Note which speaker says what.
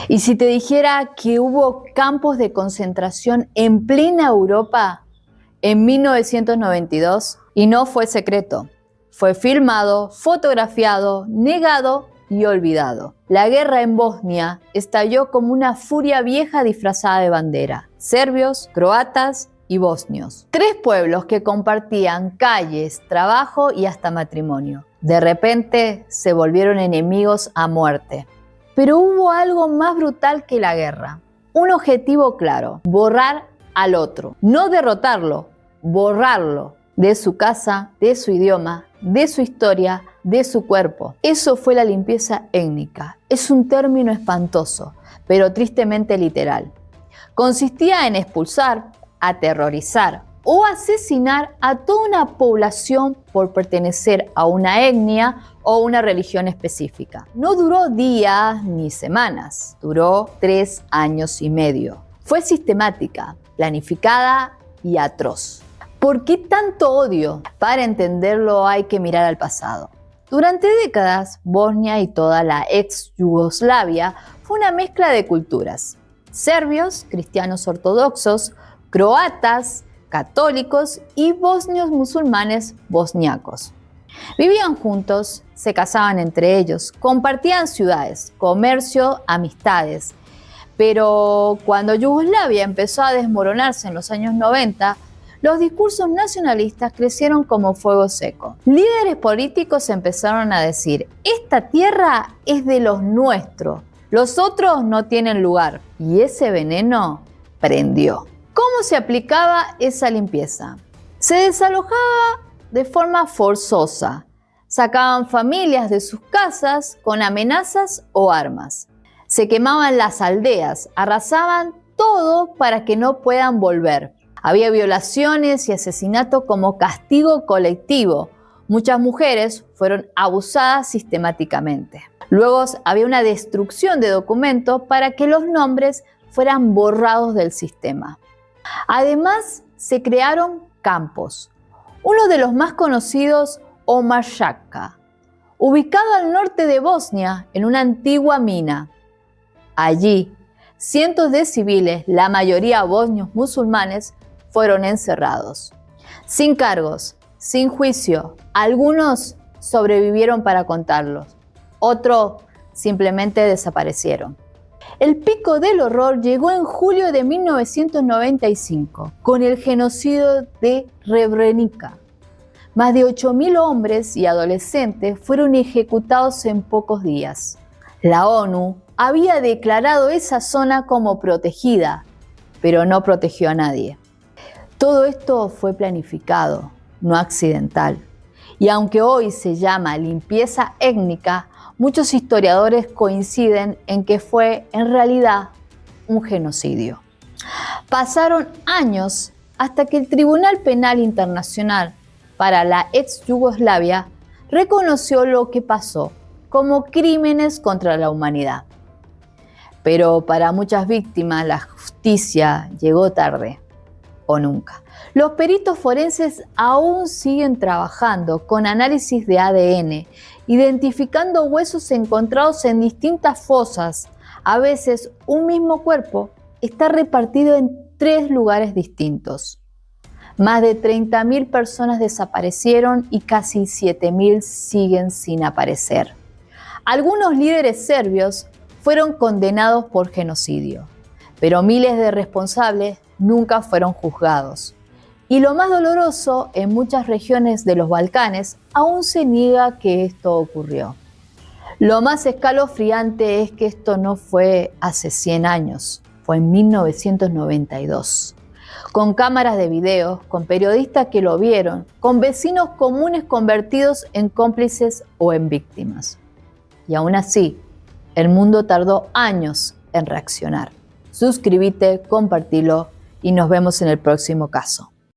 Speaker 1: Y si te dijera que hubo campos de concentración en plena Europa en 1992, y no fue secreto, fue filmado, fotografiado, negado y olvidado. La guerra en Bosnia estalló como una furia vieja disfrazada de bandera. Serbios, croatas y bosnios. Tres pueblos que compartían calles, trabajo y hasta matrimonio. De repente se volvieron enemigos a muerte. Pero hubo algo más brutal que la guerra. Un objetivo claro: borrar al otro. No derrotarlo, borrarlo de su casa, de su idioma, de su historia, de su cuerpo. Eso fue la limpieza étnica. Es un término espantoso, pero tristemente literal. Consistía en expulsar, aterrorizar o asesinar a toda una población por pertenecer a una etnia o una religión específica. No duró días ni semanas, duró 3 años y medio. Fue sistemática, planificada y atroz. ¿Por qué tanto odio? Para entenderlo hay que mirar al pasado. Durante décadas, Bosnia y toda la ex Yugoslavia fue una mezcla de culturas. Serbios, cristianos ortodoxos, croatas, católicos y bosnios musulmanes bosniacos. Vivían juntos, se casaban entre ellos, compartían ciudades, comercio, amistades. Pero cuando Yugoslavia empezó a desmoronarse en los años 90, los discursos nacionalistas crecieron como fuego seco. Líderes políticos empezaron a decir: esta tierra es de los nuestros, los otros no tienen lugar. Y ese veneno prendió. ¿Cómo se aplicaba esa limpieza? Se desalojaba de forma forzosa. Sacaban familias de sus casas con amenazas o armas. Se quemaban las aldeas, arrasaban todo para que no puedan volver. Había violaciones y asesinatos como castigo colectivo. Muchas mujeres fueron abusadas sistemáticamente. Luego había una destrucción de documentos para que los nombres fueran borrados del sistema. Además, se crearon campos. Uno de los más conocidos, Omašaka, ubicado al norte de Bosnia, en una antigua mina. Allí, cientos de civiles, la mayoría bosnios musulmanes, fueron encerrados. Sin cargos, sin juicio. Algunos sobrevivieron para contarlos. Otros simplemente desaparecieron. El pico del horror llegó en julio de 1995, con el genocidio de Srebrenica. Más de 8.000 hombres y adolescentes fueron ejecutados en pocos días. La ONU había declarado esa zona como protegida, pero no protegió a nadie. Todo esto fue planificado, no accidental. Y aunque hoy se llama limpieza étnica, muchos historiadores coinciden en que fue en realidad un genocidio. Pasaron años hasta que el Tribunal Penal Internacional para la ex Yugoslavia reconoció lo que pasó como crímenes contra la humanidad. Pero para muchas víctimas la justicia llegó tarde o nunca. Los peritos forenses aún siguen trabajando con análisis de ADN, identificando huesos encontrados en distintas fosas. A veces un mismo cuerpo está repartido en 3 lugares distintos. Más de 30.000 personas desaparecieron y casi 7.000 siguen sin aparecer. Algunos líderes serbios fueron condenados por genocidio, pero miles de responsables nunca fueron juzgados. Y lo más doloroso, en muchas regiones de los Balcanes aún se niega que esto ocurrió. Lo más escalofriante es que esto no fue hace 100 años, fue en 1992. Con cámaras de video, con periodistas que lo vieron, con vecinos comunes convertidos en cómplices o en víctimas. Y aún así, el mundo tardó años en reaccionar. Suscríbete, compartilo y nos vemos en el próximo caso.